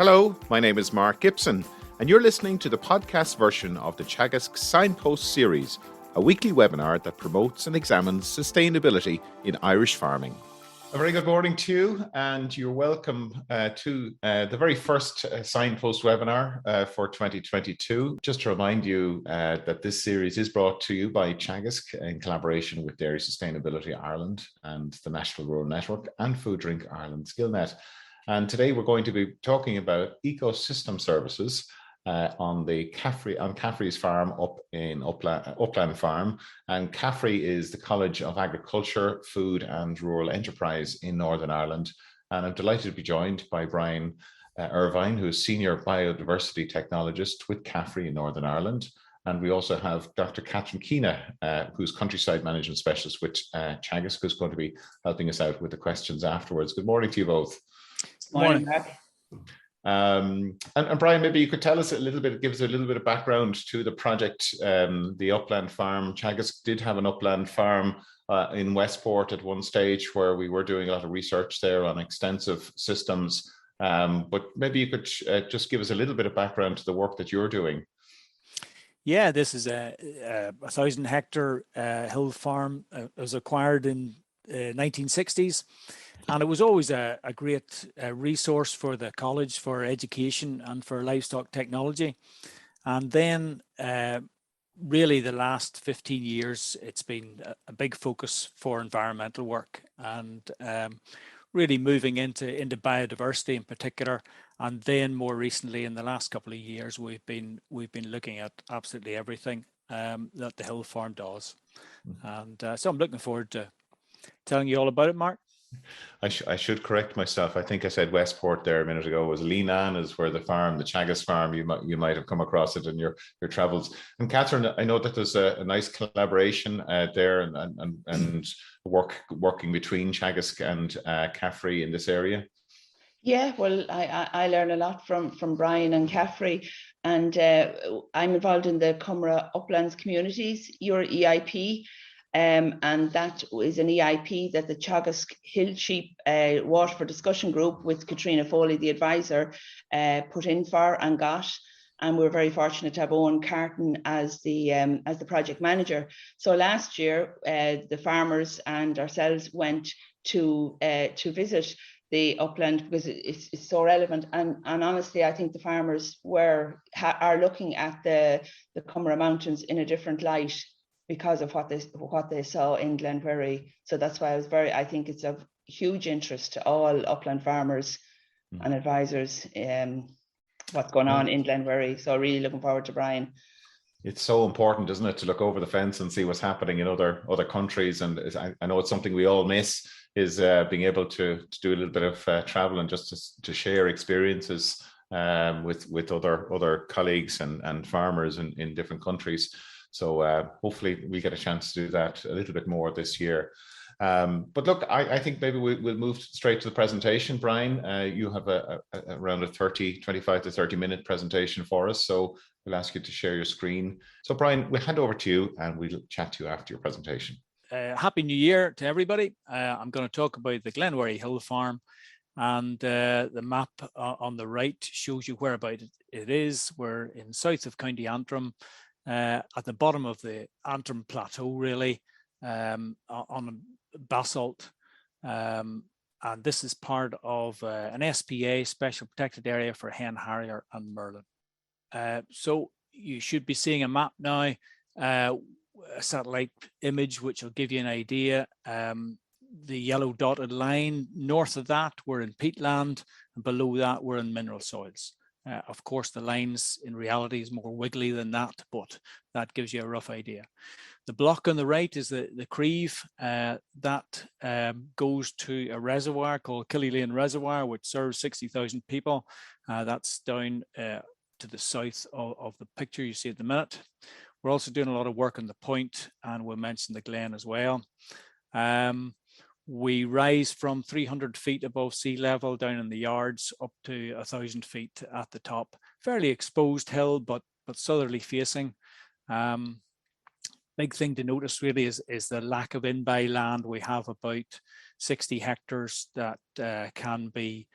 Hello, my name is Mark Gibson, and you're listening to the podcast version of the Teagasc Signpost Series, a weekly webinar that promotes and examines sustainability in Irish farming. A very good morning to you, and you're welcome to the very first Signpost webinar for 2022. Just to remind you that this series is brought to you by Teagasc in collaboration with Dairy Sustainability Ireland and the National Rural Network and Food Drink Ireland SkillNet. And today we're going to be talking about ecosystem services on CAFRE's farm up in Upland Farm. And CAFRE is the College of Agriculture, Food and Rural Enterprise in Northern Ireland. And I'm delighted to be joined by Bryan Irvine, who is Senior Biodiversity Technologist with CAFRE in Northern Ireland. And we also have Dr. Catherine Keena, who's Countryside Management Specialist with Teagasc, who's going to be helping us out with the questions afterwards. Good morning to you both. Good morning, Mark. And Bryan, maybe you could tell us give us a little bit of background to the project, the Upland Farm. Teagasc did have an Upland Farm in Westport at one stage where we were doing a lot of research there on extensive systems. But maybe you could just give us a little bit of background to the work that you're doing. Yeah, this is a 1,000-hectare hill farm. It was acquired in 1960s. And it was always a great resource for the college for education and for livestock technology. And then really the last 15 years, it's been a big focus for environmental work and really moving into biodiversity in particular. And then more recently, in the last couple of years, we've been looking at absolutely everything that the hill farm does. And so I'm looking forward to telling you all about it, Mark. I should correct myself. I think I said Westport there a minute ago. It was Leenan is where the Teagasc farm. You might have come across it in your travels. And Catherine, I know that there's a nice collaboration there and working between Teagasc and CAFRE in this area. Yeah, well, I learn a lot from Bryan and CAFRE, and I'm involved in the Cumra Uplands Communities, your EIP. And that is an EIP that the Teagasc Hill Sheep Water for Discussion group with Katrina Foley, the advisor, put in for and got. And we're very fortunate to have Owen Carton as the project manager. So last year, the farmers and ourselves went to visit the upland because it's so relevant. And honestly, I think the farmers are looking at the Cumra Mountains in a different light, because of what they saw in Glenvery. So that's why I think it's of huge interest to all upland farmers and advisors what's going on in Glenvery. So really looking forward to Bryan. It's so important, isn't it, to look over the fence and see what's happening in other countries. And I know it's something we all miss, is being able to do a little bit of travel and just to share experiences with other colleagues and farmers in different countries. So hopefully we get a chance to do that a little bit more this year. But look, I think maybe we'll move straight to the presentation. Bryan, you have around a 25 to 30 minute presentation for us. So we'll ask you to share your screen. So Bryan, we'll hand over to you and we'll chat to you after your presentation. Happy New Year to everybody. I'm going to talk about the Glenvery Hill Farm. And the map on the right shows you whereabouts it is. We're in south of County Antrim. At the bottom of the Antrim Plateau, really, on a basalt. And this is part of an SPA, Special Protected Area for Hen Harrier and Merlin. So you should be seeing a map now, a satellite image, which will give you an idea. The yellow dotted line, north of that, we're in peatland, and below that, we're in mineral soils. Of course, the lines in reality is more wiggly than that, but that gives you a rough idea. The block on the right is the Creve. That goes to a reservoir called Killylane Reservoir, which serves 60,000 people. That's down to the south of the picture you see at the minute. We're also doing a lot of work on the point, and we'll mention the Glen as well. We rise from 300 feet above sea level down in the yards up to 1,000 feet at the top. Fairly exposed hill, but southerly facing. Big thing to notice really is the lack of in-by land. We have about 60 hectares that can be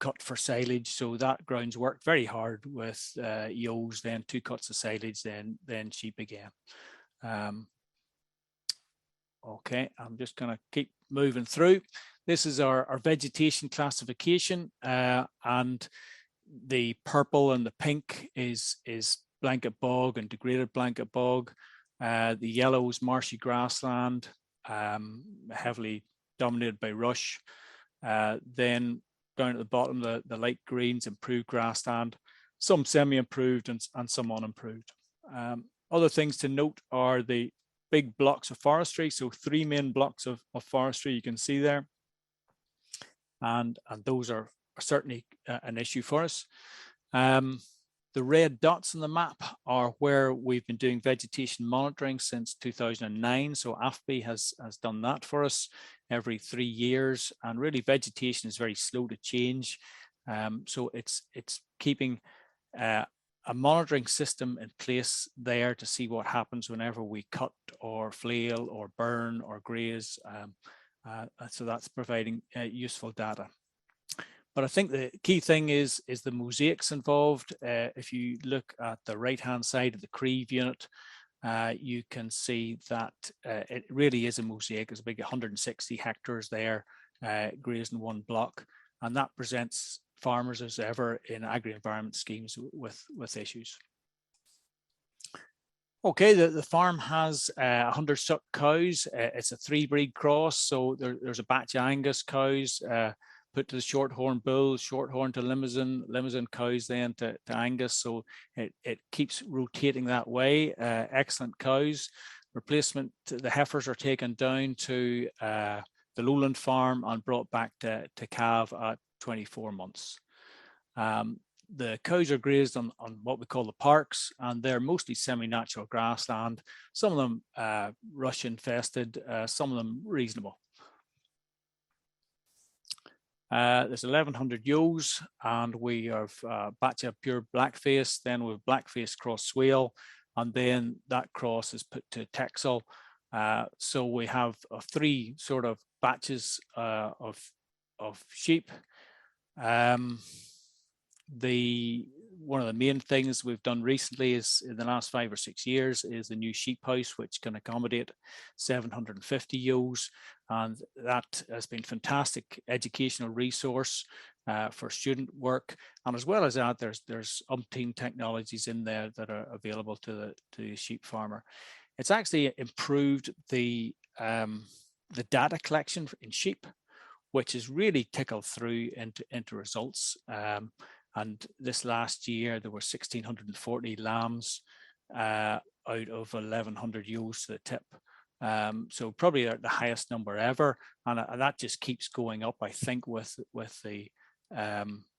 cut for silage. So that ground's worked very hard with ewes, then 2 cuts of silage, then sheep again. Okay, I'm just going to keep moving through. This is our vegetation classification, and the purple and the pink is blanket bog and degraded blanket bog. The yellow is marshy grassland, heavily dominated by rush. Then down at the bottom, the light greens, improved grassland, some semi-improved and some unimproved. Other things to note are the big blocks of forestry. So 3 main blocks of forestry you can see there. And those are certainly an issue for us. The red dots on the map are where we've been doing vegetation monitoring since 2009. So AFBI has done that for us every 3 years. And really vegetation is very slow to change. So it's keeping a monitoring system in place there to see what happens whenever we cut or flail or burn or graze. So that's providing useful data. But I think the key thing is the mosaics involved. If you look at the right-hand side of the Creve unit, you can see that it really is a mosaic. It's a big 160 hectares there, grazed in 1 block, and that presents farmers as ever in agri-environment schemes with issues. Okay, the farm has 100 suck cows. It's a 3-breed cross, so there's a batch of Angus cows put to the shorthorn bulls, shorthorn to Limousin cows then to Angus, so it keeps rotating that way. Excellent cows. Replacement, the heifers are taken down to the lowland farm and brought back to calve at 24 months. The cows are grazed on what we call the parks, and they're mostly semi-natural grassland. Some of them rush infested, some of them reasonable. There's 1,100 ewes, and we have a batch of pure blackface, then with blackface cross swale, and then that cross is put to Texel. So we have 3 sort of batches of sheep. One of the main things we've done recently is in the last 5 or 6 years is the new sheep house, which can accommodate 750 ewes, and that has been fantastic educational resource for student work. And as well as that, there's umpteen technologies in there that are available to the sheep farmer. It's actually improved the data collection in sheep, which has really tickled through into results. And this last year, there were 1,640 lambs out of 1,100 ewes to the tip. So probably the highest number ever. And that just keeps going up, I think, with the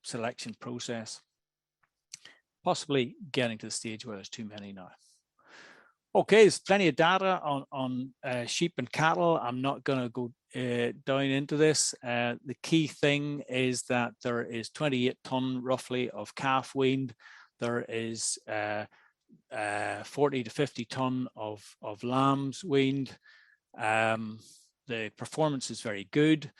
selection process. Possibly getting to the stage where there's too many now. Okay, there's plenty of data on sheep and cattle. I'm not going to go down into this. The key thing is that there is 28 tonne roughly of calf weaned. There is 40 to 50 tonne of lambs weaned. The performance is very good.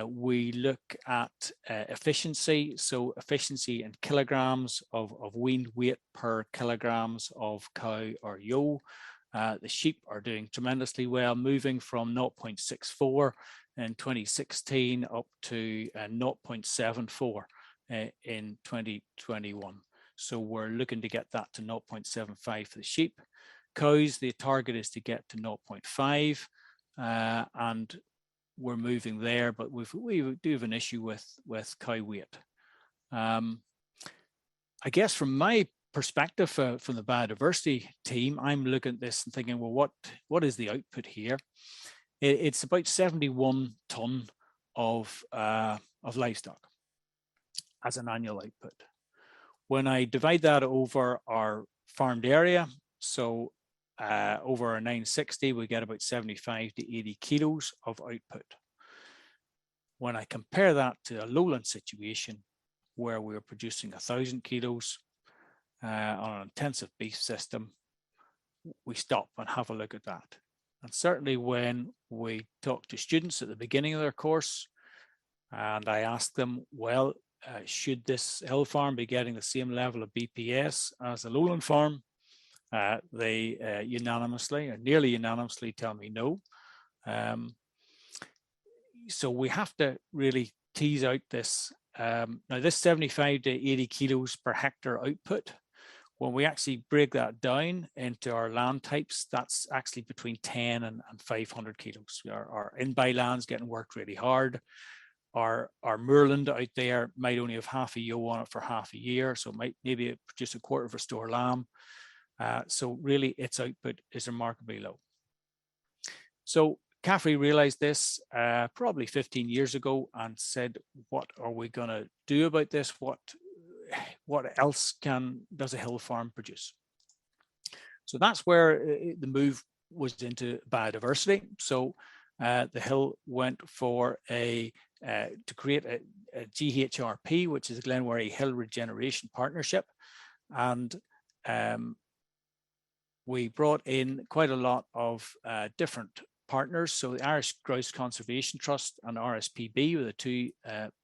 We look at efficiency, so efficiency in kilograms of weaned weight per kilograms of cow or ewe. The sheep are doing tremendously well, moving from 0.64 in 2016 up to 0.74 in 2021. So we're looking to get that to 0.75 for the sheep. Cows, the target is to get to 0.5, and we're moving there, but we do have an issue with cow weight. I guess from my perspective, from the biodiversity team, I'm looking at this and thinking, well, what is the output here? It's about 71 tonne of livestock as an annual output. When I divide that over our farmed area, so over our 960, we get about 75 to 80 kilos of output. When I compare that to a lowland situation where we're producing 1,000 kilos on an intensive beef system, we stop and have a look at that. And certainly when we talk to students at the beginning of their course, and I ask them, well, should this hill farm be getting the same level of BPS as the lowland farm? They unanimously, or nearly unanimously, tell me no. So we have to really tease out this. Now this 75 to 80 kilos per hectare output, when we actually break that down into our land types, that's actually between 10 and 500 kilos. Our in-by land's getting worked really hard. Our moorland out there might only have half a ewe on it for half a year, so it might maybe produce a quarter of a store lamb. So really its output is remarkably low. So CAFRE realized this probably 15 years ago and said, what are we going to do about this? What else does a hill farm produce? So that's where the move was into biodiversity. So the hill went for to create a GHRP, which is a Glenwarry Hill Regeneration Partnership. And we brought in quite a lot of different partners. So the Irish Grouse Conservation Trust and RSPB were the two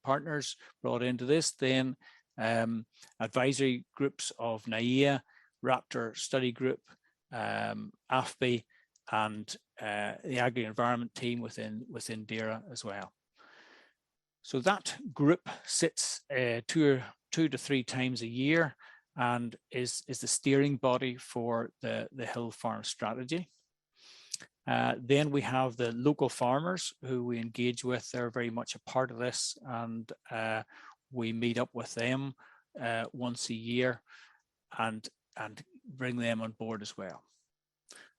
partners brought into this. Then advisory groups of NAIA, Raptor Study Group, AFBI, and the agri-environment team within DERA as well. So that group sits 2 to 3 times a year and is the steering body for the hill farm strategy. Then we have the local farmers who we engage with. They're very much a part of this, and we meet up with them once a year and bring them on board as well.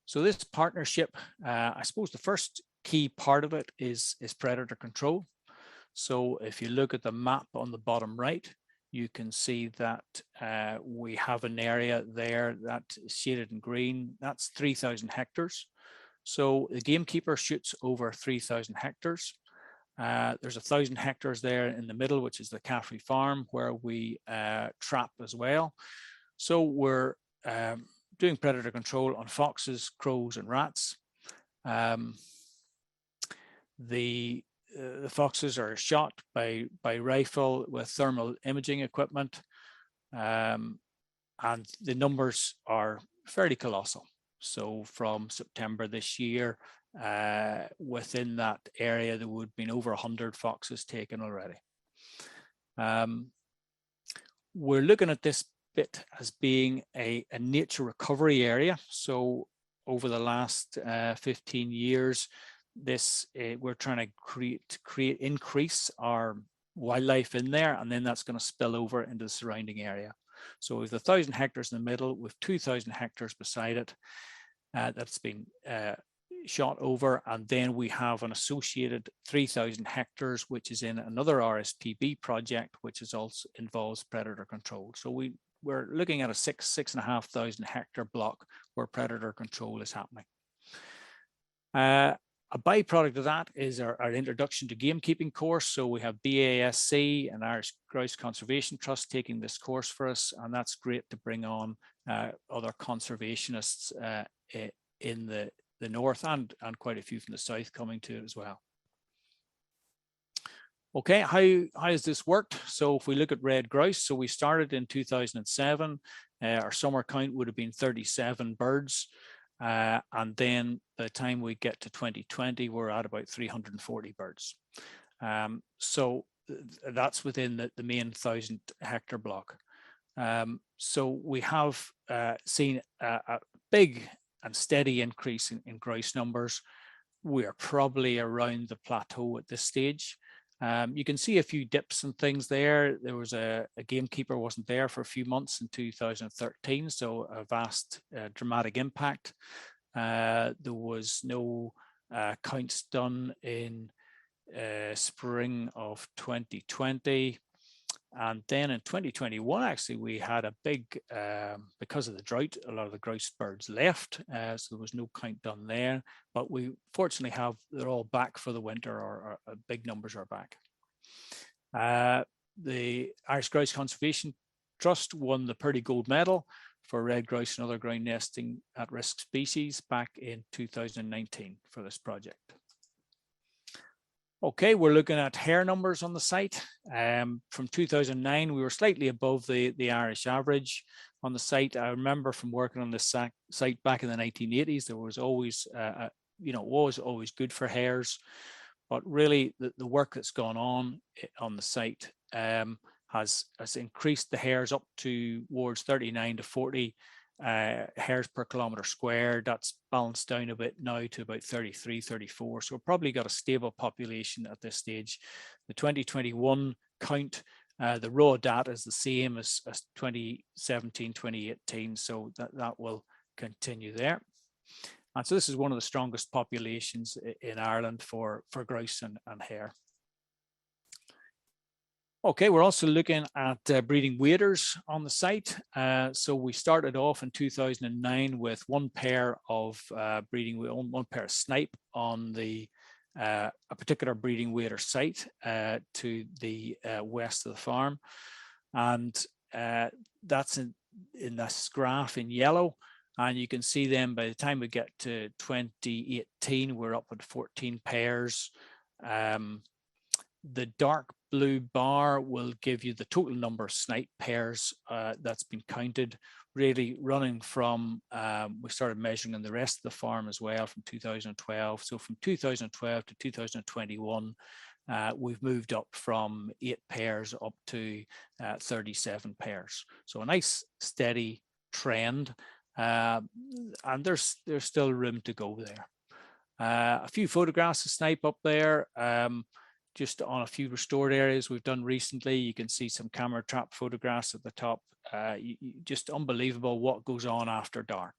So this partnership, I suppose the first key part of it is predator control. So if you look at the map on the bottom right, you can see that we have an area there that is shaded in green. That's 3,000 hectares. So the gamekeeper shoots over 3,000 hectares. There's 1,000 hectares there in the middle, which is the CAFRE farm, where we trap as well. So we're doing predator control on foxes, crows, and rats. The foxes are shot by rifle with thermal imaging equipment, and the numbers are fairly colossal. So from September this year, within that area, there would have been over 100 foxes taken already. We're looking at this bit as being a nature recovery area. So over the last 15 years, we're trying to increase our wildlife in there, and then that's going to spill over into the surrounding area. So with 1,000 hectares in the middle, with 2,000 hectares beside it, that's been shot over, and then we have an associated 3,000 hectares, which is in another RSPB project, which is also involves predator control. So we're looking at a 6,500 hectare block where predator control is happening. A byproduct of that is our introduction to gamekeeping course. So we have BASC and Irish Grouse Conservation Trust taking this course for us, and that's great to bring on other conservationists in the north and quite a few from the south coming to it as well. Okay, how has this worked? So if we look at red grouse, so we started in 2007. Our summer count would have been 37 birds. And then by the time we get to 2020, we're at about 340 birds. So that's within the main 1,000 hectare block. So we have seen a big and steady increase in grouse numbers. We are probably around the plateau at this stage. You can see a few dips and things there. There was a gamekeeper wasn't there for a few months in 2013, so a vast dramatic impact. There was no counts done in spring of 2020. And then in 2021, actually, we had a big, because of the drought, a lot of the grouse birds left. So there was no count done there. But we fortunately they're all back for the winter, or big numbers are back. The Irish Grouse Conservation Trust won the Purdy Gold Medal for red grouse and other ground nesting at risk species back in 2019 for this project. Okay, we're looking at hare numbers on the site. From 2009, we were slightly above the Irish average on the site. I remember from working on this site back in the 1980s, there was always, was always good for hares. But really, the work that's gone on the site has increased the hares up towards 39 to 40 hares per kilometre square. That's balanced down a bit now to about 33, 34. So we've probably got a stable population at this stage. The 2021 count, the raw data is the same as 2017, 2018. So that will continue there. And so this is one of the strongest populations in Ireland for grouse and hare. Okay, we're also looking at breeding waders on the site. So we started off in 2009 with one pair of one pair of snipe on a particular breeding wader site to the west of the farm. And that's in this graph in yellow. And you can see then by the time we get to 2018, we're up at 14 pairs. The dark blue bar will give you the total number of snipe pairs that's been counted, really running from, we started measuring in the rest of the farm as well from 2012. So from 2012 to 2021, we've moved up from 8 pairs up to 37 pairs. So a nice steady trend. And there's still room to go there. A few photographs of snipe up there, just on a few restored areas we've done recently. You can see some camera trap photographs at the top. Just unbelievable what goes on after dark.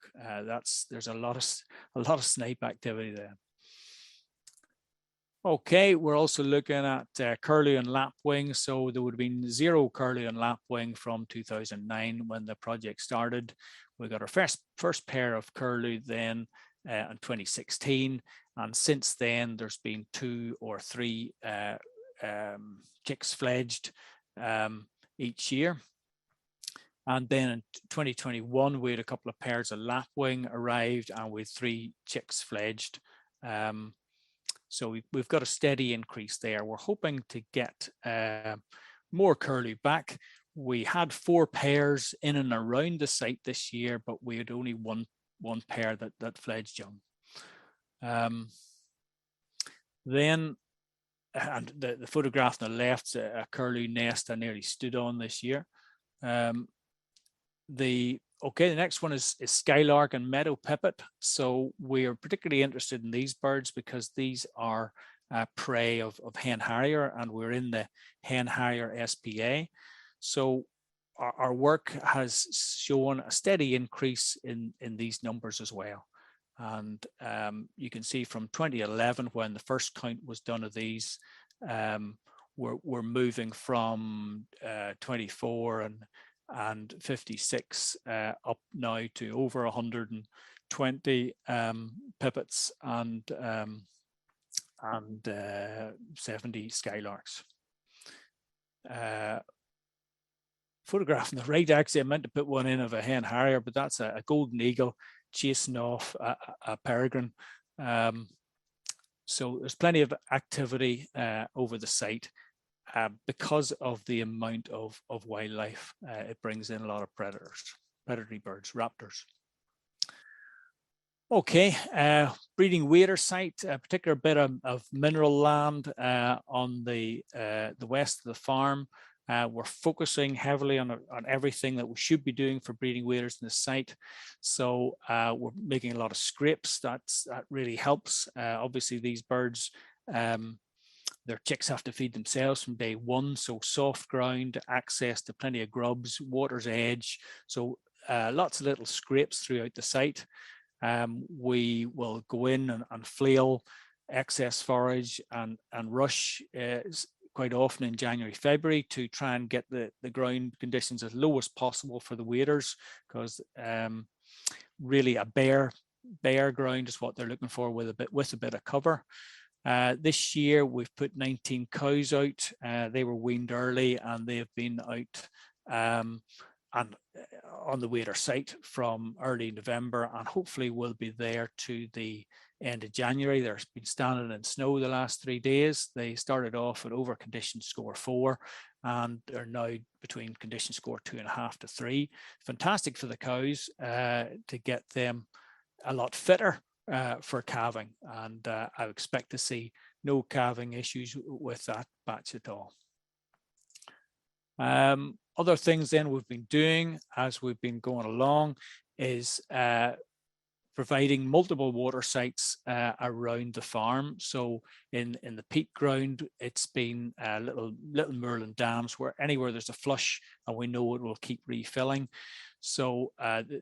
There's a lot of snipe activity there. Okay, we're also looking at curlew and lapwing. So there would have been 0 curlew and lapwing from 2009 when the project started. We got our first pair of curlew then in 2016, and since then there's been 2 or 3 chicks fledged each year. And then in 2021 we had a couple of pairs of lapwing arrived, and with 3 chicks fledged. So we've got a steady increase there. We're hoping to get more curlew back. We had 4 pairs in and around the site this year, but we had only one pair that fledged young. Then, and the photograph on the left's a curlew nest I nearly stood on this year. The next one is skylark and meadow pipit. So we are particularly interested in these birds because these are prey of hen harrier, and we're in the hen harrier SPA. So our work has shown a steady increase in these numbers as well. And you can see from 2011, when the first count was done of these, we're moving from 24 and 56 up now to over 120 pipits and 70 skylarks. Photograph on the right, actually I meant to put one in of a hen harrier, but that's a golden eagle chasing off a peregrine. So there's plenty of activity over the site because of the amount of wildlife. It brings in a lot of predatory birds, raptors. Okay, breeding wader site, a particular bit of mineral land on the west of the farm. We're focusing heavily on everything that we should be doing for breeding waders in the site. So we're making a lot of scrapes. That really helps. Obviously, these birds, their chicks have to feed themselves from day one. So soft ground, access to plenty of grubs, water's edge. So lots of little scrapes throughout the site. We will go in and flail excess forage and rush quite often in January, February to try and get the ground conditions as low as possible for the waders, because really a bare ground is what they're looking for with a bit of cover. This year we've put 19 cows out. They were weaned early and they have been out and on the wader site from early November, and hopefully will be there to the end of January. There's been standing in snow the last 3 days. They started off at over condition score 4 and are now between condition score 2.5 to 3. Fantastic for the cows to get them a lot fitter for calving, and I expect to see no calving issues with that batch at all. Other things then we've been doing as we've been going along is providing multiple water sites around the farm. So in the peat ground, it's been little moorland dams where anywhere there's a flush and we know it will keep refilling. So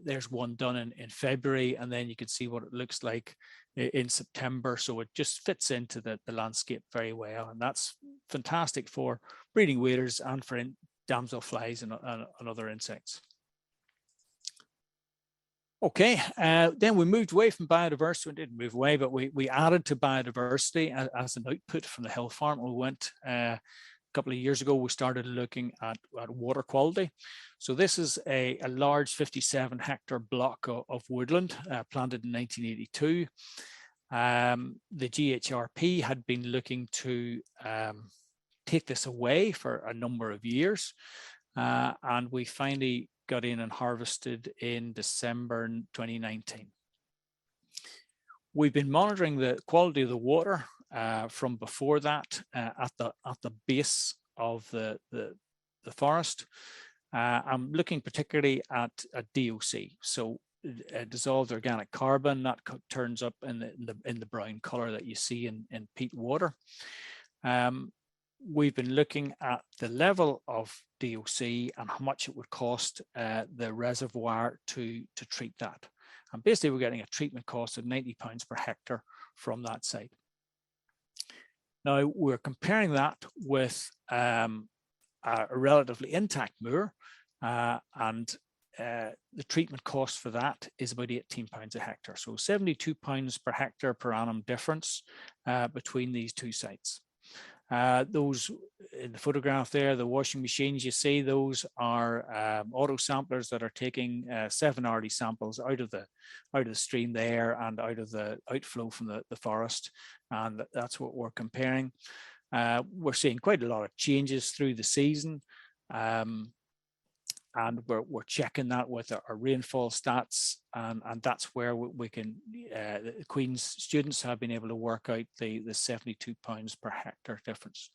there's one done in February, and then you can see what it looks like in September. So it just fits into the landscape very well, and that's fantastic for breeding waders and for damselflies and other insects. Okay, then we moved away from biodiversity. We didn't move away, but we added to biodiversity as an output from the hill farm. We went a couple of years ago, we started looking at water quality. So this is a large 57-hectare block of woodland planted in 1982. The GHRP had been looking to take this away for a number of years, and we finally got in and harvested in December 2019. We've been monitoring the quality of the water from before that at the base of the forest. I'm looking particularly at DOC, so dissolved organic carbon that turns up in the brown color that you see in peat water. We've been looking at the level of DOC and how much it would cost the reservoir to treat that. And basically we're getting a treatment cost of £90 per hectare from that site. Now we're comparing that with a relatively intact moor, and the treatment cost for that is about £18 a hectare. So £72 per hectare per annum difference between these two sites. Those in the photograph there, the washing machines you see, those are auto samplers that are taking 7 hourly samples out of the stream there and out of the outflow from the forest, and that's what we're comparing. We're seeing quite a lot of changes through the season, and we're checking that with our rainfall stats, and that's where we can, the Queen's students have been able to work out the £72 per hectare difference.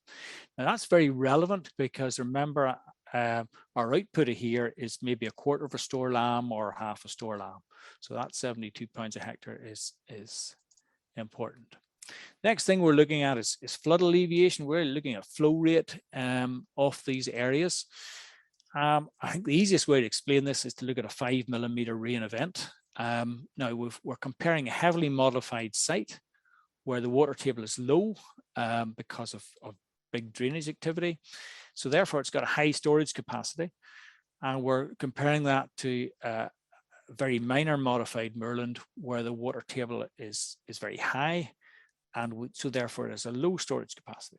Now that's very relevant because remember, our output here is maybe a quarter of a store lamb or half a store lamb. So that £72 a hectare is important. Next thing we're looking at is flood alleviation. We're looking at flow rate of these areas. I think the easiest way to explain this is to look at a 5 millimeter rain event. Now we're comparing a heavily modified site where the water table is low because of big drainage activity. So therefore it's got a high storage capacity. And we're comparing that to a very minor modified moorland where the water table is very high. And so therefore it has a low storage capacity.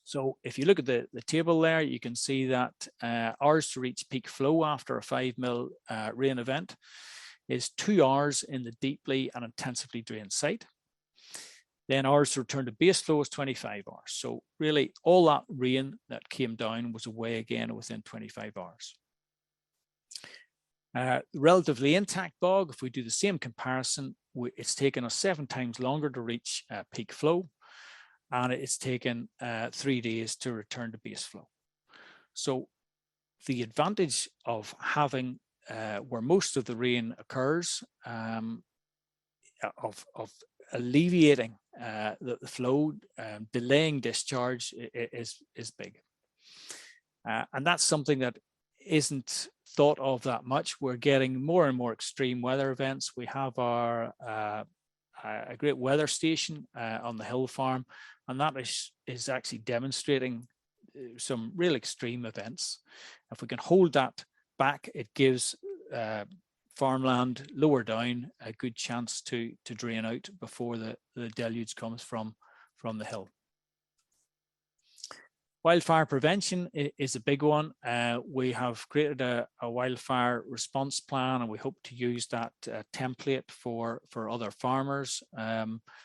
So if you look at the table there, you can see that hours to reach peak flow after a 5 mil rain event is 2 hours in the deeply and intensively drained site. Then hours to return to base flow is 25 hours. So really all that rain that came down was away again within 25 hours. Relatively intact bog, if we do the same comparison, it's taken us 7 times longer to reach peak flow, and it's taken 3 days to return to base flow. So the advantage of having where most of the rain occurs, of alleviating the flow, delaying discharge is big. And that's something that isn't thought of that much. We're getting more and more extreme weather events. We have our a great weather station on the hill farm, and that is actually demonstrating some real extreme events. If we can hold that back, it gives farmland lower down a good chance to drain out before the deluge comes from the hill. Wildfire prevention is a big one. We have created a wildfire response plan, and we hope to use that template for other farmers.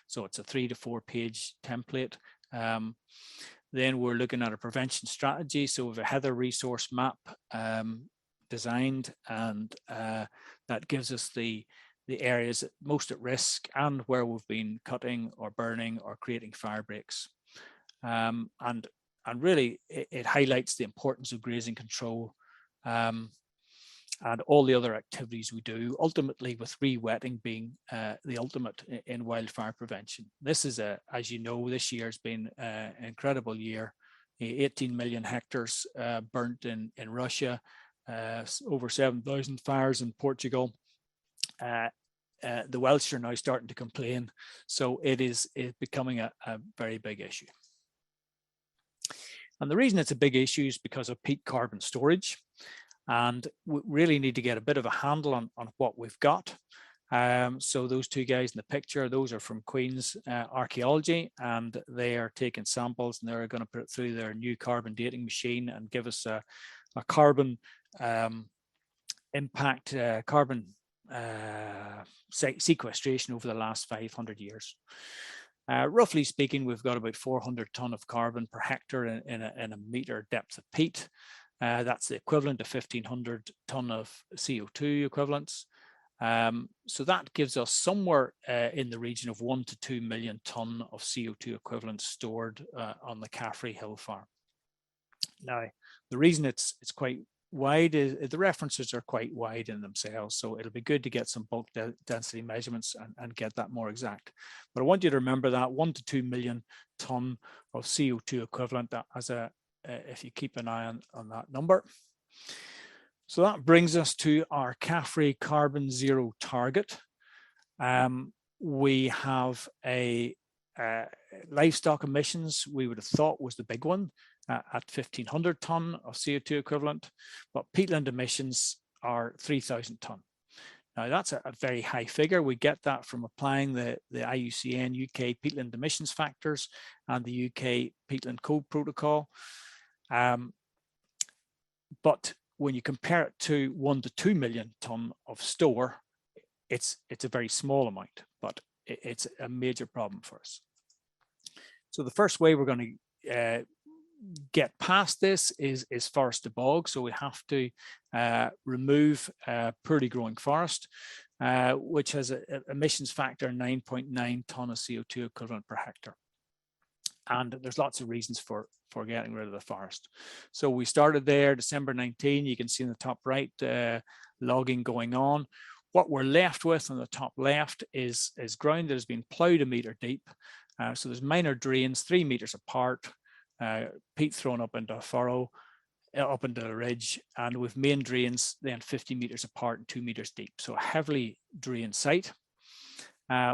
So it's a 3 to 4 page template. Then we're looking at a prevention strategy. So we have a heather resource map designed, and that gives us the areas most at risk and where we've been cutting or burning or creating fire breaks. And really, it highlights the importance of grazing control and all the other activities we do, ultimately with re-wetting being the ultimate in wildfire prevention. This is, as you know, this year has been an incredible year. 18 million hectares burnt in Russia, over 7,000 fires in Portugal. The Welsh are now starting to complain. So it is becoming a very big issue. And the reason it's a big issue is because of peat carbon storage. And we really need to get a bit of a handle on what we've got. So those two guys in the picture, those are from Queen's Archaeology, and they are taking samples, and they're going to put it through their new carbon dating machine and give us a carbon impact, carbon sequestration over the last 500 years. Roughly speaking, we've got about 400 tonne of carbon per hectare in a metre depth of peat. That's the equivalent of 1,500 tonne of CO2 equivalents. So that gives us somewhere in the region of 1 to 2 million tonne of CO2 equivalents stored on the CAFRE hill farm. Now, the reason it's quite wide is the references are quite wide in themselves, so it'll be good to get some bulk density measurements and get that more exact. But I want you to remember that 1 to 2 million tonne of CO2 equivalent as if you keep an eye on that number. So that brings us to our CAFRE carbon zero target. We have a livestock emissions we would have thought was the big one at 1,500 tonne of CO2 equivalent, but peatland emissions are 3,000 tonne. Now that's a very high figure. We get that from applying the IUCN UK peatland emissions factors and the UK peatland code protocol. But when you compare it to 1 to 2 million tonne of store, it's a very small amount, but it's a major problem for us. So the first way we're going to get past this is forest to bog. So we have to remove poorly growing forest, which has an emissions factor 9.9 tonne of CO2 equivalent per hectare. And there's lots of reasons for getting rid of the forest. So we started there December 19. You can see in the top right logging going on. What we're left with on the top left is ground that has been ploughed a metre deep. So there's minor drains 3 metres apart, peat thrown up into a furrow, up into the ridge, and with main drains then 50 metres apart and 2 metres deep. So a heavily drained site.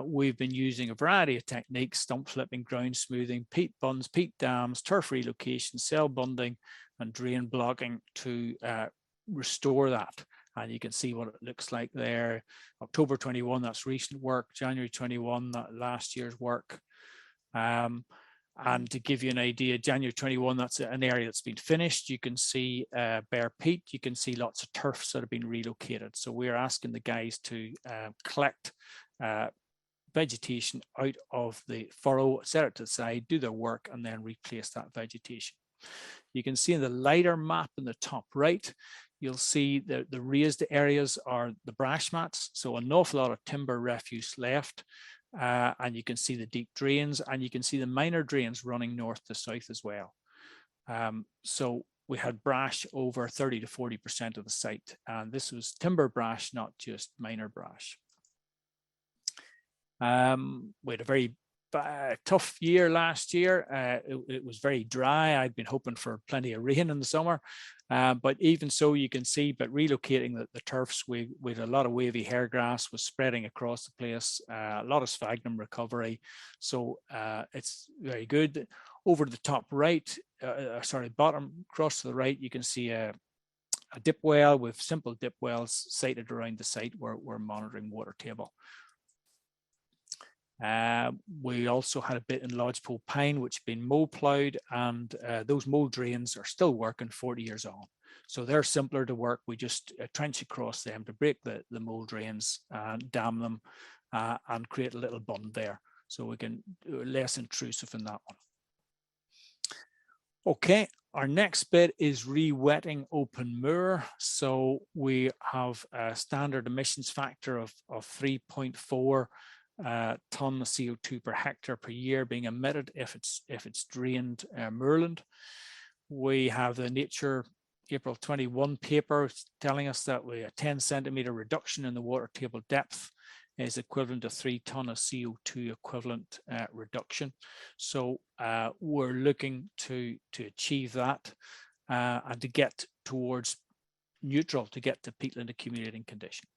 We've been using a variety of techniques: stump flipping, ground smoothing, peat bunds, peat dams, turf relocation, cell bunding, and drain blocking to restore that. And you can see what it looks like there. October 21, that's recent work. January 21, that last year's work. And to give you an idea, January 21, that's an area that's been finished. You can see bare peat. You can see lots of turfs that have been relocated. So we're asking the guys to collect vegetation out of the furrow, set it to the side, do their work, and then replace that vegetation. You can see in the lighter map in the top right, you'll see the raised areas are the brash mats. So an awful lot of timber refuse left. And you can see the deep drains, and you can see the minor drains running north to south as well. So we had brash over 30 to 40% of the site, and this was timber brash, not just minor brash. We had a very tough year last year. It was very dry. I'd been hoping for plenty of rain in the summer, but even so, you can see, but relocating the turfs, we had a lot of wavy hairgrass was spreading across the place, a lot of sphagnum recovery. So it's very good. Over to the top right, bottom across to the right, you can see a dip well with simple dip wells sited around the site where we're monitoring water table. We also had a bit in Lodgepole Pine, which had been mold ploughed, and those mold drains are still working 40 years on. So they're simpler to work. We just trench across them to break the mold drains and dam them and create a little bund there. So we can do less intrusive in that one. Okay, our next bit is re-wetting open moor. So we have a standard emissions factor of 3.4 ton of CO2 per hectare per year being emitted if it's drained moorland. We have the Nature April 21 paper telling us that a 10 centimeter reduction in the water table depth is equivalent to 3 ton of CO2 equivalent reduction. So we're looking to achieve that and to get towards neutral, to get to peatland accumulating condition.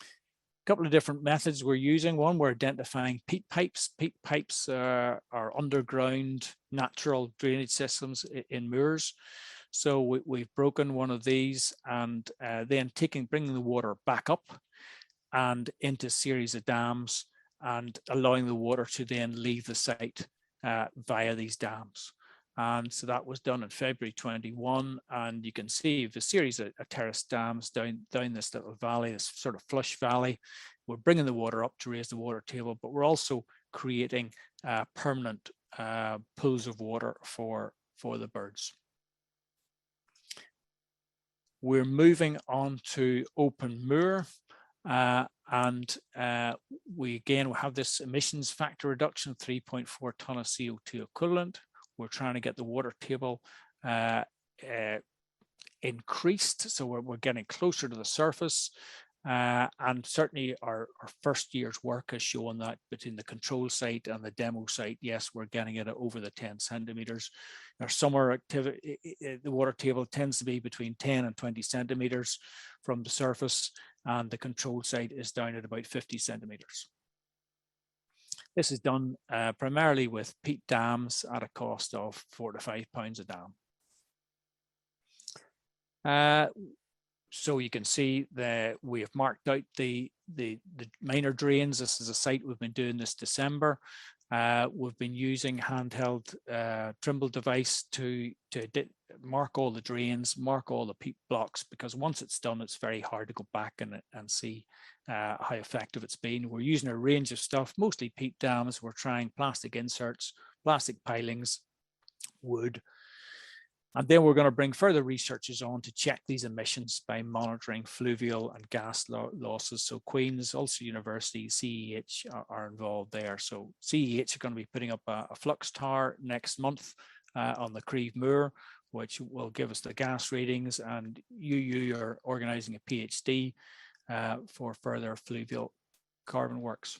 A couple of different methods we're using. One, we're identifying peat pipes. Peat pipes are underground natural drainage systems in moors. So we've broken one of these and then bringing the water back up and into a series of dams and allowing the water to then leave the site via these dams. And so that was done in February 21. And you can see the series of terraced dams down this little valley, this sort of flush valley. We're bringing the water up to raise the water table, but we're also creating permanent pools of water for the birds. We're moving on to open moor. And we again will have this emissions factor reduction of 3.4 ton of CO2 equivalent. We're trying to get the water table increased, so we're getting closer to the surface. And certainly our first year's work has shown that between the control site and the demo site, yes, we're getting it over the 10 centimeters. Our summer activity, the water table tends to be between 10 and 20 centimeters from the surface, and the control site is down at about 50 centimeters. This is done primarily with peat dams at a cost of £4 to £5 a dam. So you can see that we have marked out the minor drains. This is a site we've been doing this December. We've been using handheld Trimble device to mark all the drains, mark all the peat blocks, because once it's done, it's very hard to go back and see how effective it's been. We're using a range of stuff, mostly peat dams. We're trying plastic inserts, plastic pilings, wood. And then we're going to bring further researchers on to check these emissions by monitoring fluvial and gas losses. So Queen's, Ulster University, CEH are involved there. So CEH are going to be putting up a flux tower next month on the Creve Moor, which will give us the gas readings, and UU are organising a PhD for further fluvial carbon works.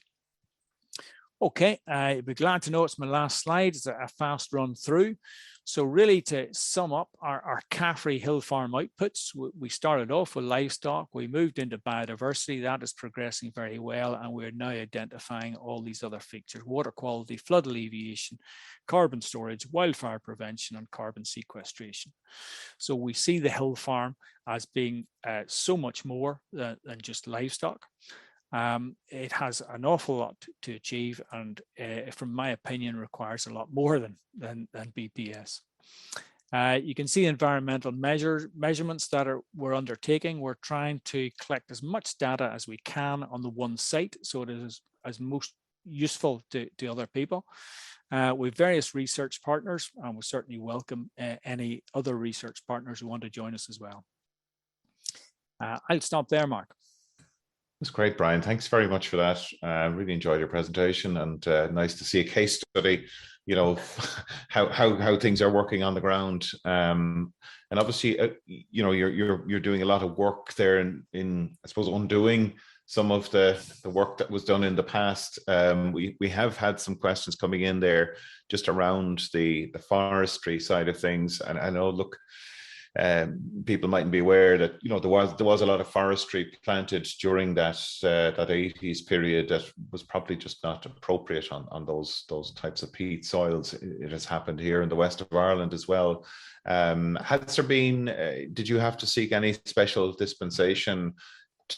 Okay, I'd be glad to know it's my last slide. It's a fast run through. So really, to sum up our CAFRE hill farm outputs, we started off with livestock, we moved into biodiversity. That is progressing very well, and we're now identifying all these other features: water quality, flood alleviation, carbon storage, wildfire prevention, and carbon sequestration. So we see the hill farm as being so much more than just livestock. It has an awful lot to achieve, and from my opinion, requires a lot more than BPS. You can see environmental measurements that we're undertaking. We're trying to collect as much data as we can on the one site, so it is as most useful to other people. With various research partners, and we certainly welcome any other research partners who want to join us as well. I'll stop there, Mark. That's great, Brian. Thanks very much for that. Really enjoyed your presentation, and nice to see a case study, you know, how things are working on the ground. And obviously, you know, you're doing a lot of work there in I suppose undoing some of the work that was done in the past. We have had some questions coming in there just around the forestry side of things, and I know, look, people mightn't be aware that, you know, there was a lot of forestry planted during that 80s period that was probably just not appropriate on those types of peat soils. It has happened here in the west of Ireland as well. Has there been? Did you have to seek any special dispensation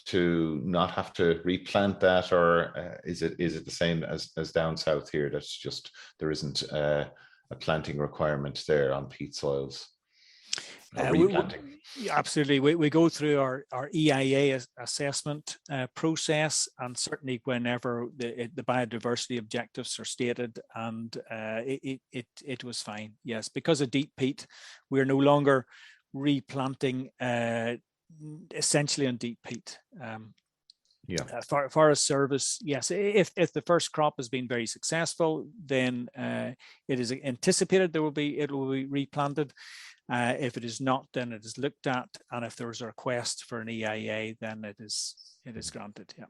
to not have to replant that, or is it the same as down south here? That's just there isn't a planting requirement there on peat soils. Replanting. Absolutely. We go through our EIA assessment process, and certainly whenever the biodiversity objectives are stated, and it was fine. Yes, because of deep peat, we're no longer replanting essentially on deep peat. Forest Service, yes, if the first crop has been very successful, then it is anticipated it will be replanted. If it is not, then it is looked at, and if there is a request for an EIA, then it is granted. Yeah.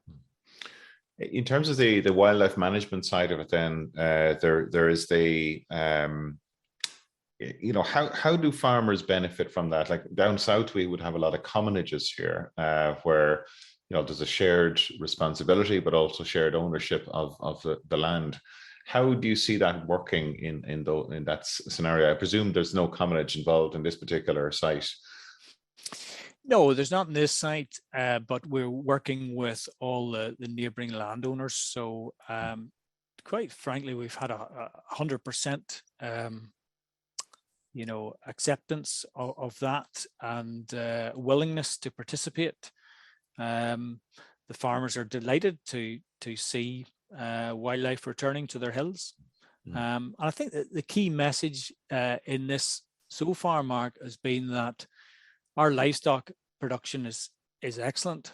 In terms of the wildlife management side of it, then there is the how do farmers benefit from that? Like down south, we would have a lot of commonages here, where there's a shared responsibility, but also shared ownership of the land. How do you see that working in that scenario? I presume there's no commonage involved in this particular site. No, there's not in this site, but we're working with all the neighbouring landowners. So quite frankly, we've had 100% acceptance of that, and willingness to participate. The farmers are delighted to see wildlife returning to their hills. And I think that the key message in this so far, Mark, has been that our livestock production is excellent,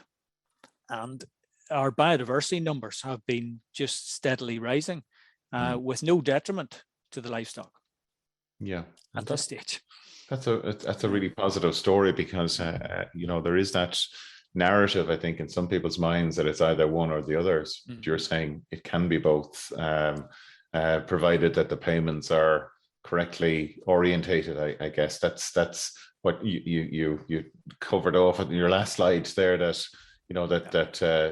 and our biodiversity numbers have been just steadily rising with no detriment to the livestock. Yeah, at this stage. That's a really positive story, because there is that narrative, I think, in some people's minds that it's either one or the other. You're saying it can be both, provided that the payments are correctly orientated. I guess that's what you covered off in your last slide there, that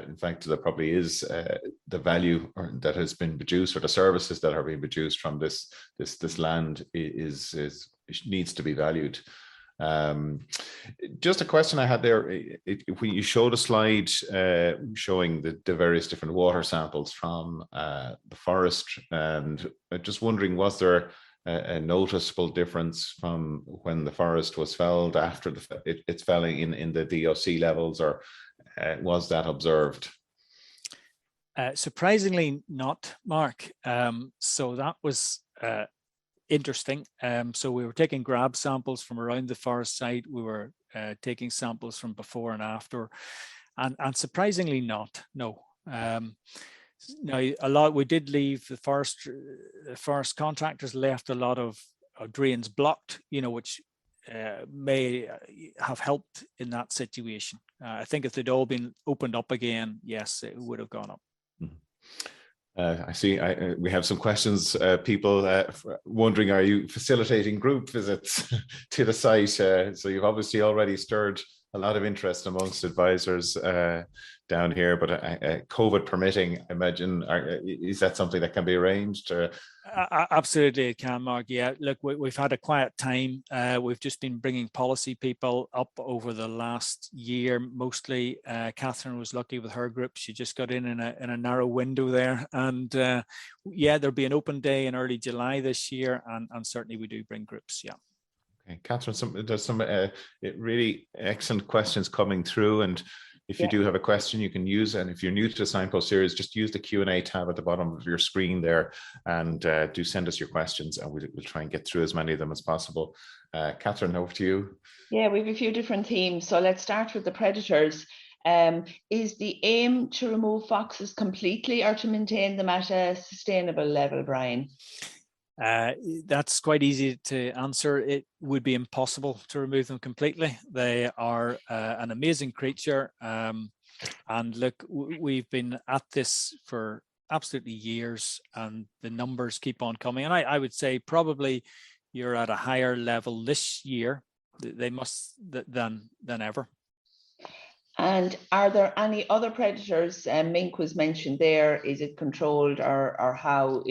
in fact there probably is the value that has been produced, or the services that are being produced from this land needs to be valued. Just a question I had there. When you showed a slide showing the various different water samples from the forest, and I'm just wondering, was there a noticeable difference from when the forest was felled after its felling in the DOC levels, or was that observed? Surprisingly not, Mark. So that was interesting. So we were taking grab samples from around the forest site. We were taking samples from before and after, and surprisingly not, no. Now, we did leave the forest contractors left a lot of drains blocked, which may have helped in that situation. I think if they'd all been opened up again, yes, it would have gone up. I see. We have some questions. People wondering, are you facilitating group visits to the site? So you've obviously already stirred a lot of interest amongst advisors down here, but COVID permitting, I imagine, is that something that can be arranged? Absolutely, it can, Mark. Yeah, look, we've had a quiet time. We've just been bringing policy people up over the last year, mostly. Catherine was lucky with her group. She just got in a narrow window there. And yeah, there'll be an open day in early July this year, and certainly we do bring groups, yeah. Okay, Catherine, there's some really excellent questions coming through, and if you do have a question, you can use, and if you're new to the Signpost series, just use the Q&A tab at the bottom of your screen there, and do send us your questions, and we'll try and get through as many of them as possible. Catherine, over to you. Yeah, we have a few different themes, so let's start with the predators. Is the aim to remove foxes completely, or to maintain them at a sustainable level, Brian? That's quite easy to answer. It would be impossible to remove them completely. They are an amazing creature. And look, we've been at this for absolutely years, and the numbers keep on coming. And I would say probably you're at a higher level this year. They must than ever. And are there any other predators? Mink was mentioned there. Is it controlled, or how?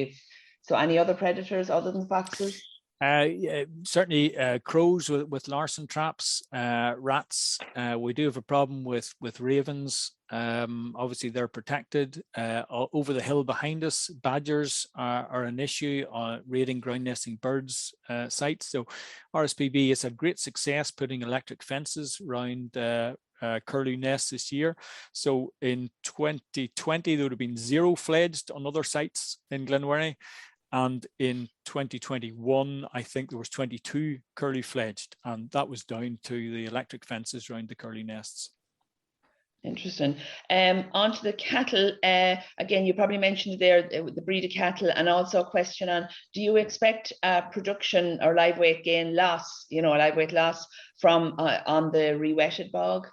So any other predators other than foxes? Yeah, certainly crows with larsen traps, rats. We do have a problem with ravens. Obviously, they're protected. Over the hill behind us, badgers are an issue raiding ground nesting birds sites. So RSPB has had great success putting electric fences around curlew nests this year. So in 2020, there would have been 0 fledged on other sites in Glenwherry. And in 2021, I think there was 22 curlew fledged, and that was down to the electric fences around the curlew nests. Interesting. On to the cattle. Again, you probably mentioned there the breed of cattle, and also a question on, do you expect production or live weight gain loss, live weight loss from on the re-wetted bog?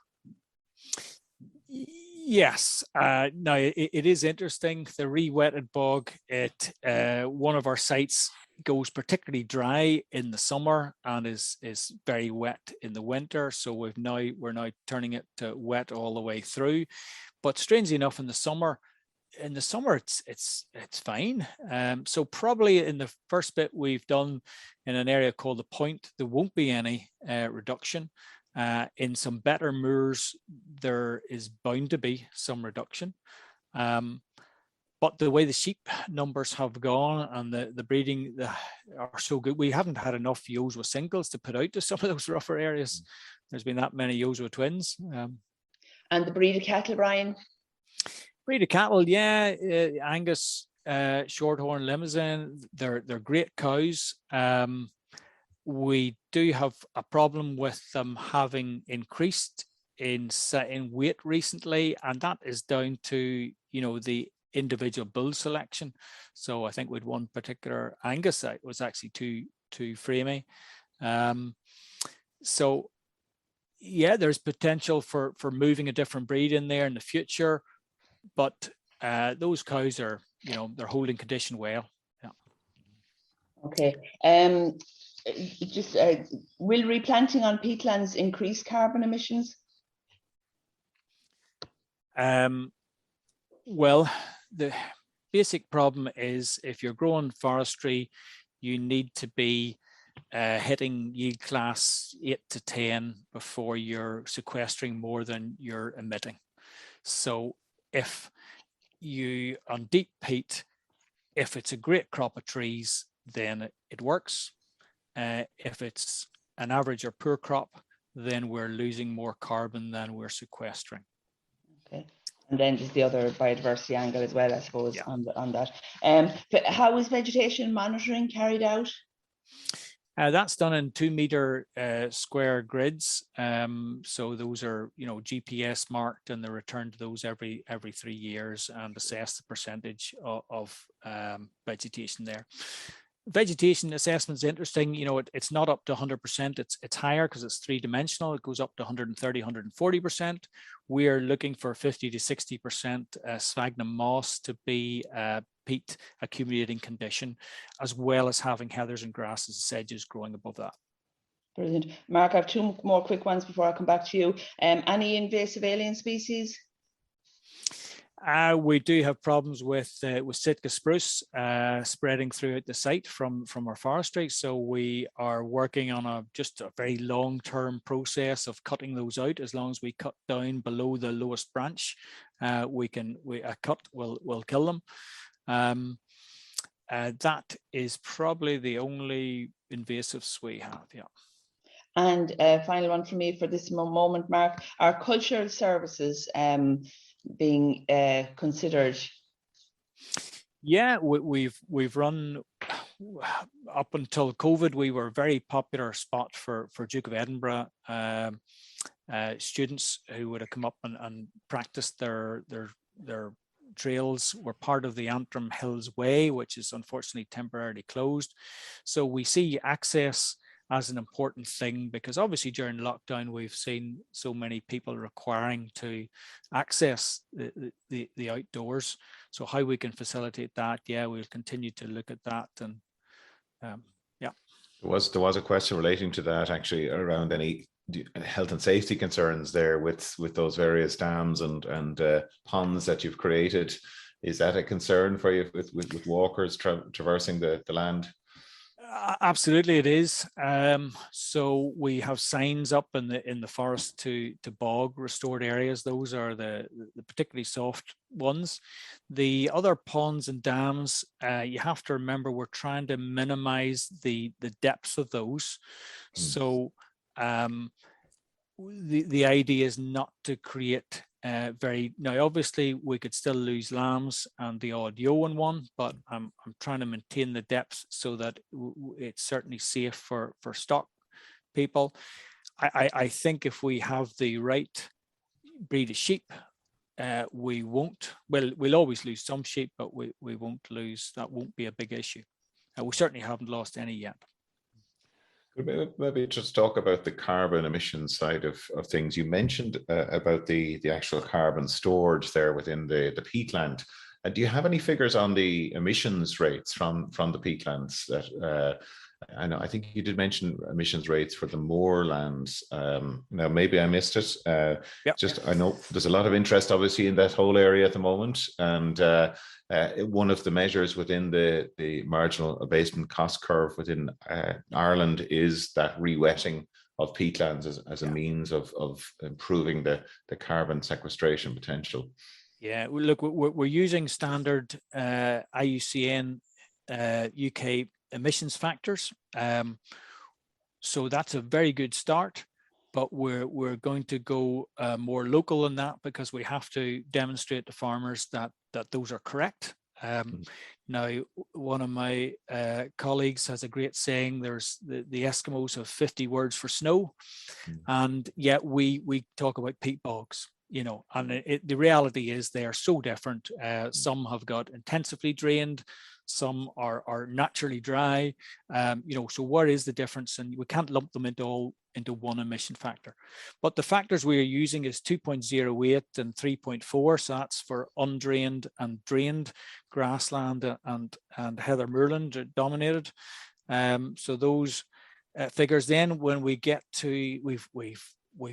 Yes. Now it is interesting. The re-wetted bog one of our sites goes particularly dry in the summer and is very wet in the winter. So we're now turning it to wet all the way through. But strangely enough, in the summer it's fine. So probably in the first bit we've done in an area called the Point, there won't be any reduction. In some better moors, there is bound to be some reduction. But the way the sheep numbers have gone and the breeding are so good, we haven't had enough ewes with singles to put out to some of those rougher areas. There's been that many ewes with twins. And the breed of cattle, Brian? Breed of cattle, yeah, Angus, Shorthorn, Limousin, they're great cows. We do have a problem with them having increased in weight recently, and that is down to the individual bull selection. So I think with one particular Angus that was actually too framey. So yeah, there's potential for moving a different breed in there in the future, but those cows are they're holding condition well. Yeah. Okay. Just will replanting on peatlands increase carbon emissions? Well, the basic problem is if you're growing forestry, you need to be hitting yield class 8 to 10 before you're sequestering more than you're emitting. So if you on deep peat, if it's a great crop of trees, then it works. If it's an average or poor crop, then we're losing more carbon than we're sequestering. Okay. And then just the other biodiversity angle as well, I suppose, yeah. on that. But how is vegetation monitoring carried out? That's done in 2 meter square grids. So those are, GPS marked, and they're returned to those every 3 years and assess the percentage of vegetation there. Vegetation assessment is interesting. It's not up to 100%. It's higher because it's 3-dimensional. It goes up to 130, 140%. We are looking for 50 to 60% sphagnum moss to be peat accumulating condition, as well as having heathers and grasses and sedges growing above that. Brilliant. Mark, I have 2 more quick ones before I come back to you. Any invasive alien species? We do have problems with Sitka spruce spreading throughout the site from our forestry. So we are working on just a very long-term process of cutting those out. As long as we cut down below the lowest branch, a cut will kill them. That is probably the only invasives we have. Yeah. And final one for me for this moment, Mark, are cultural services being considered? Yeah, we've run up until COVID. We were a very popular spot for Duke of Edinburgh students who would have come up and practiced their trails. Were part of the Antrim Hills Way, which is unfortunately temporarily closed. So we see access as an important thing, because obviously during lockdown we've seen so many people requiring to access the outdoors. So how we can facilitate that, yeah, we'll continue to look at that. And yeah, there was a question relating to that actually around any health and safety concerns there with those various dams and ponds that you've created. Is that a concern for you with walkers traversing the land? Absolutely, it is. So we have signs up in the forest to bog restored areas. Those are the particularly soft ones. The other ponds and dams, you have to remember we're trying to minimize the depths of those. So the idea is not to create now obviously we could still lose lambs and the odd ewe in one, but I'm trying to maintain the depths so that it's certainly safe for stock people. I think if we have the right breed of sheep, we'll always lose some sheep, but we won't lose, that won't be a big issue. We certainly haven't lost any yet. Maybe just talk about the carbon emission side of things. You mentioned about the actual carbon storage there within the peatland. Do you have any figures on the emissions rates from the peatlands? That I think you did mention emissions rates for the moorlands. Now maybe I missed it. I know there's a lot of interest obviously in that whole area at the moment, and one of the measures within the marginal abasement cost curve within Ireland is that re-wetting of peatlands as a means of improving the carbon sequestration potential. Yeah, look, we're using standard IUCN UK emissions factors. So that's a very good start, but we're going to go more local than that because we have to demonstrate to farmers that those are correct. Now, one of my colleagues has a great saying, there's the Eskimos have 50 words for snow, and yet we talk about peat bogs, and the reality is they are so different. Some have got intensively drained, some are naturally dry, so what is the difference? And we can't lump them into one emission factor. But the factors we are using is 2.08 and 3.4, so that's for undrained and drained grassland and heather moorland dominated. So those figures, then when we get to, we've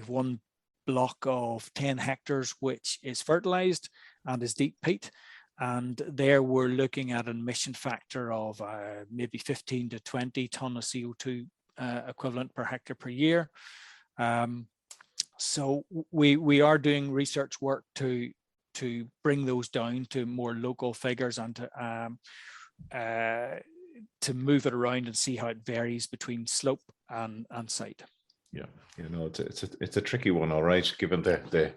one block of 10 hectares which is fertilized and is deep peat, and there we're looking at an emission factor of maybe 15 to 20 ton of CO2 equivalent per hectare per year. So we are doing research work to bring those down to more local figures and to move it around and see how it varies between slope and site. Yeah, it's a tricky one, all right, given the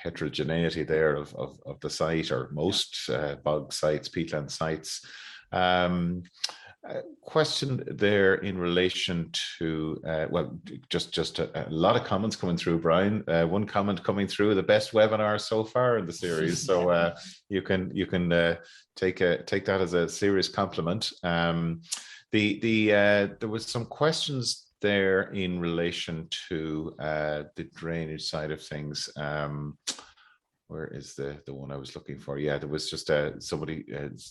heterogeneity there of the site, or most bog sites, peatland sites. Question there in relation to just a lot of comments coming through, Brian. One comment coming through: the best webinar so far in the series. So you can take that as a serious compliment. There was some questions there in relation to the drainage side of things. Where is the one I was looking for? Yeah, there was just somebody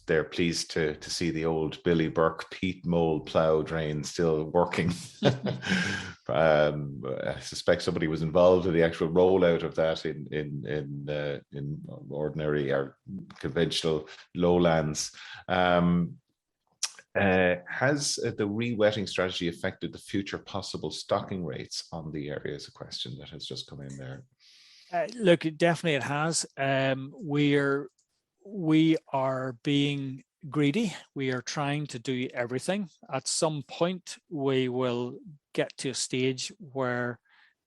there pleased to see the old Billy Burke peat mold plough drain still working. I suspect somebody was involved in the actual rollout of that in ordinary or conventional lowlands. Has the re-wetting strategy affected the future possible stocking rates on the area? Is a question that has just come in there. Look, definitely it has. We are being greedy. We are trying to do everything. At some point, we will get to a stage where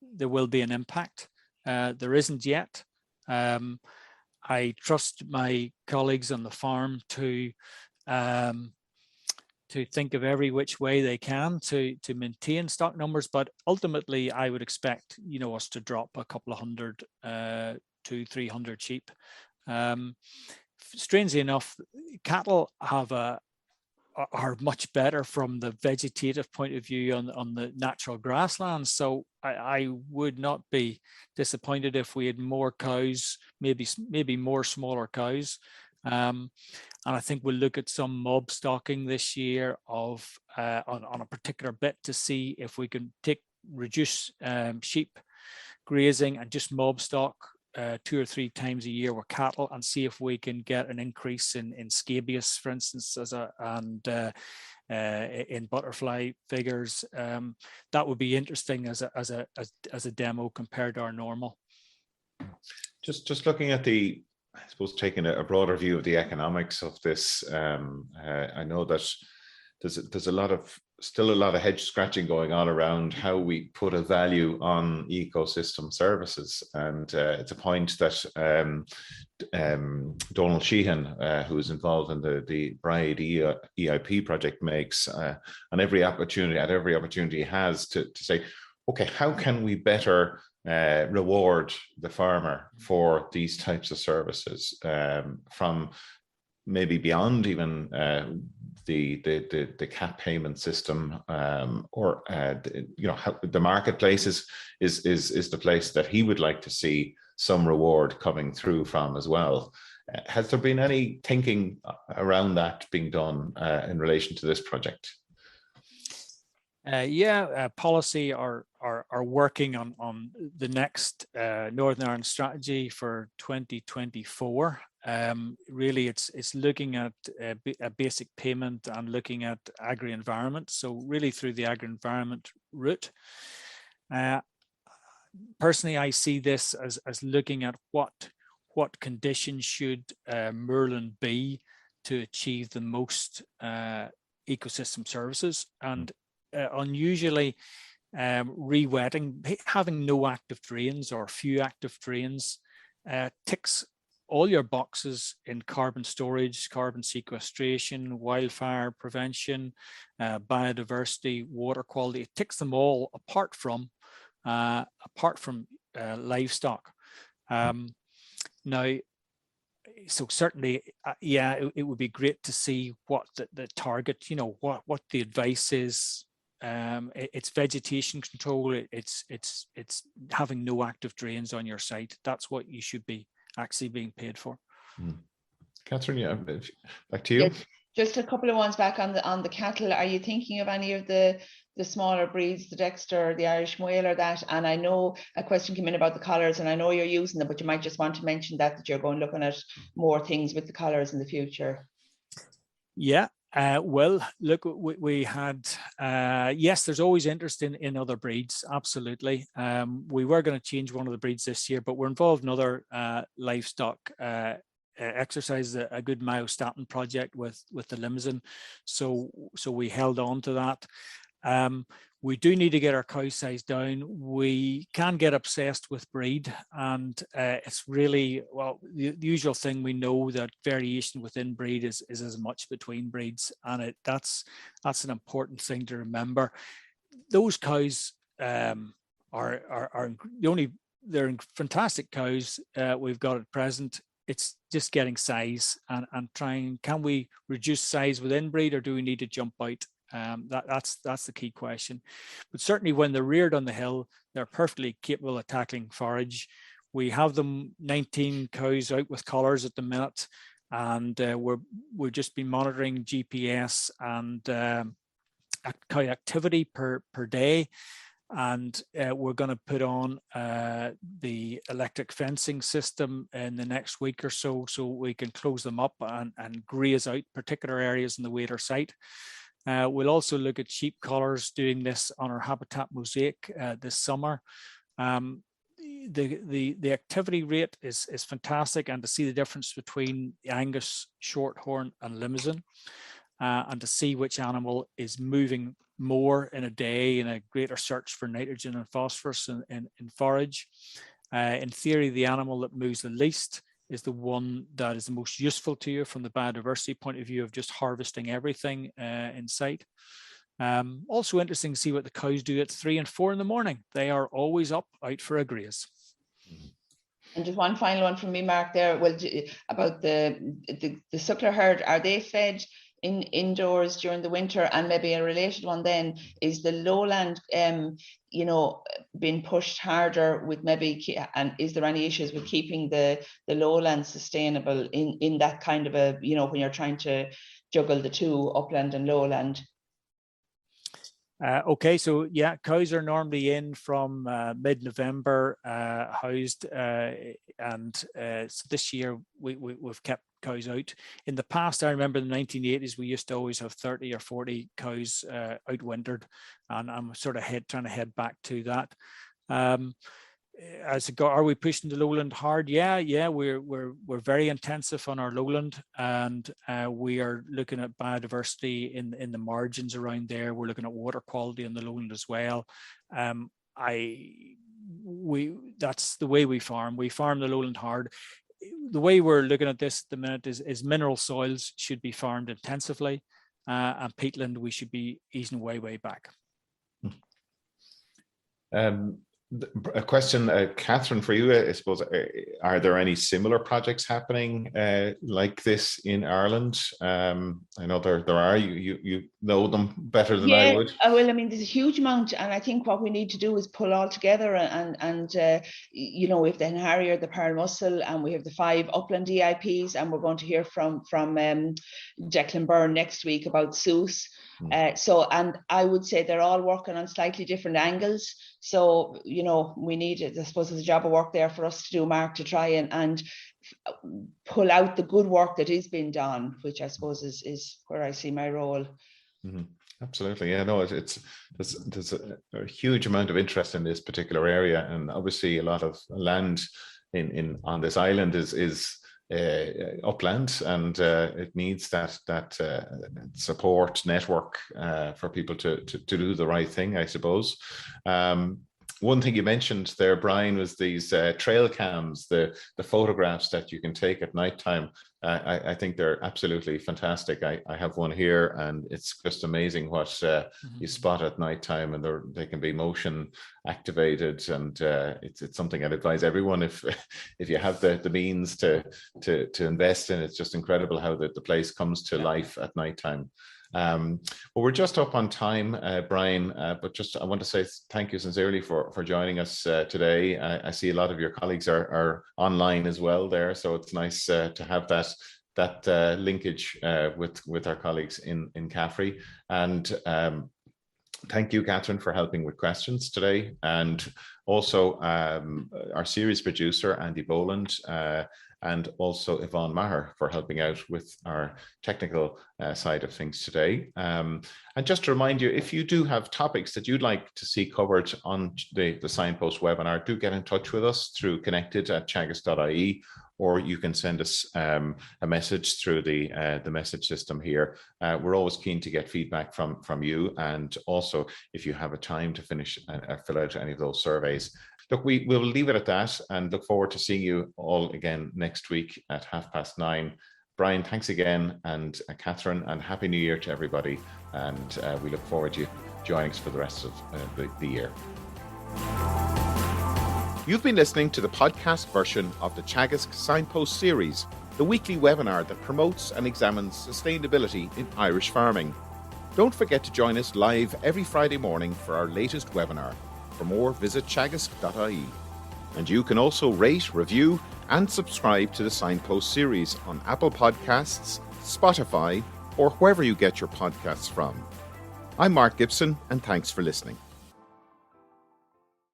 there will be an impact. There isn't yet. I trust my colleagues on the farm to think of every which way they can to maintain stock numbers, but ultimately I would expect us to drop a couple of hundred to 300 sheep. Strangely enough, cattle are much better from the vegetative point of view on the natural grasslands. So I would not be disappointed if we had more cows, maybe more smaller cows. And I think we'll look at some mob stocking this year of on a particular bit to see if we can reduce sheep grazing and just mob stock 2 or 3 times a year with cattle and see if we can get an increase in scabies, for instance, in butterfly figures. That would be interesting as a demo compared to our normal. Just looking at I suppose taking a broader view of the economics of this, I know that there's still a lot of head scratching going on around how we put a value on ecosystem services, and it's a point that Donald Sheehan, who is involved in the Bride EIP project, makes on every opportunity he has to say, okay, how can we better reward the farmer for these types of services, from maybe beyond even the cap payment system, or how the marketplace is the place that he would like to see some reward coming through from as well. Has there been any thinking around that being done in relation to this project? Policy are working on the next Northern Ireland strategy for 2024. Really, it's looking at a basic payment and looking at agri-environment. So really through the agri-environment route. Personally, I see this as looking at what conditions should Merlin be to achieve the most ecosystem services, and unusually re-wetting, having no active drains or few active drains, ticks all your boxes in carbon storage, carbon sequestration, wildfire prevention, biodiversity, water quality. It ticks them all apart from livestock. Now, so certainly, it would be great to see what the target, what the advice is. It's vegetation control. It's having no active drains on your site. That's what you should be actually being paid for. Catherine, back to you. Yes, just a couple of ones back on the cattle. Are you thinking of any of the smaller breeds, the Dexter, the Irish Moyle, or that? And I know a question came in about the collars, and I know you're using them, but you might just want to mention that you're going looking at more things with the collars in the future. Yeah. Well, look, we had, yes, there's always interest in other breeds, absolutely. We were going to change one of the breeds this year, but we're involved in other livestock exercise, a good myostatin project with the Limousin. So we held on to that. We do need to get our cow size down. We can get obsessed with breed, and it's really, well, the usual thing. We know that variation within breed is as much between breeds, and that's an important thing to remember. Those cows they're fantastic cows we've got at present. It's just getting size and trying, can we reduce size within breed, or do we need to jump out? That's the key question. But certainly when they're reared on the hill, they're perfectly capable of tackling forage. We have them 19 cows out with collars at the minute, and we've just been monitoring GPS and cow activity per day. And we're going to put on the electric fencing system in the next week or so we can close them up and graze out particular areas in the Wader site. We'll also look at sheep collars, doing this on our habitat mosaic this summer. The activity rate is fantastic, and to see the difference between the Angus, Shorthorn and Limousin, and to see which animal is moving more in a day in a greater search for nitrogen and phosphorus in forage. In theory, the animal that moves the least is the one that is the most useful to you from the biodiversity point of view of just harvesting everything in sight. Also interesting to see what the cows do at 3 and 4 in the morning. They are always up out for a graze. And just one final one from me, Mark, there. Well, about the suckler herd, are they fed indoors during the winter? And maybe a related one then, is the lowland being pushed harder with maybe, and is there any issues with keeping the lowland sustainable in that kind of a, when you're trying to juggle the two, upland and lowland? Okay, so yeah, cows are normally in from mid-November, housed, and so this year we've kept cows out. In the past, I remember in the 1980s, we used to always have 30 or 40 cows outwintered, and I'm sort of trying to head back to that. Are we pushing the lowland hard? Yeah, we're very intensive on our lowland, and we are looking at biodiversity in the margins around there. We're looking at water quality on the lowland as well. That's the way we farm. We farm the lowland hard. The way we're looking at this at the minute is mineral soils should be farmed intensively, and peatland we should be easing way back. A question, Catherine, for you, I suppose, are there any similar projects happening like this in Ireland? I know there are. You know them better than I would. Well, I mean, there's a huge amount, and I think what we need to do is pull all together and you know, we have the Harrier, the Pearl Mussel, and we have the 5 Upland EIPs, and we're going to hear from Declan Byrne next week about Seuss. So, and I would say they're all working on slightly different angles. So, you know, we need it. I suppose there's a job of work there for us to do, Mark, to try and pull out the good work that is being done, which I suppose is where I see my role. Mm-hmm. Absolutely, yeah. No, there's a huge amount of interest in this particular area, and obviously a lot of land on this island is upland, and it needs that support network for people to do the right thing, I suppose. One thing you mentioned there, Bryan, was these trail cams, the photographs that you can take at nighttime. I think they're absolutely fantastic. I have one here, and it's just amazing what you spot at nighttime, and they can be motion activated, and it's something I'd advise everyone if you have the means to invest in. It's just incredible how the place comes to life at nighttime. Well, we're just up on time, Bryan, but just I want to say thank you sincerely for joining us today. I see a lot of your colleagues are online as well there, so it's nice to have that linkage with our colleagues in CAFRE. And thank you, Catherine, for helping with questions today, and also our series producer, Andy Boland, and also Yvonne Maher for helping out with our technical side of things today. And just to remind you, if you do have topics that you'd like to see covered on the Signpost webinar, do get in touch with us through connected@teagasc.ie, or you can send us a message through the message system here. We're always keen to get feedback from you, and also if you have a time to finish fill out any of those surveys. Look, we'll leave it at that, and look forward to seeing you all again next week at 9:30. Bryan, thanks again, and Catherine, and Happy New Year to everybody. And we look forward to you joining us for the rest of the year. You've been listening to the podcast version of the Teagasc Signpost Series, the weekly webinar that promotes and examines sustainability in Irish farming. Don't forget to join us live every Friday morning for our latest webinar. For more, visit teagasc.ie. And you can also rate, review, and subscribe to the Signpost Series on Apple Podcasts, Spotify, or wherever you get your podcasts from. I'm Mark Gibson, and thanks for listening.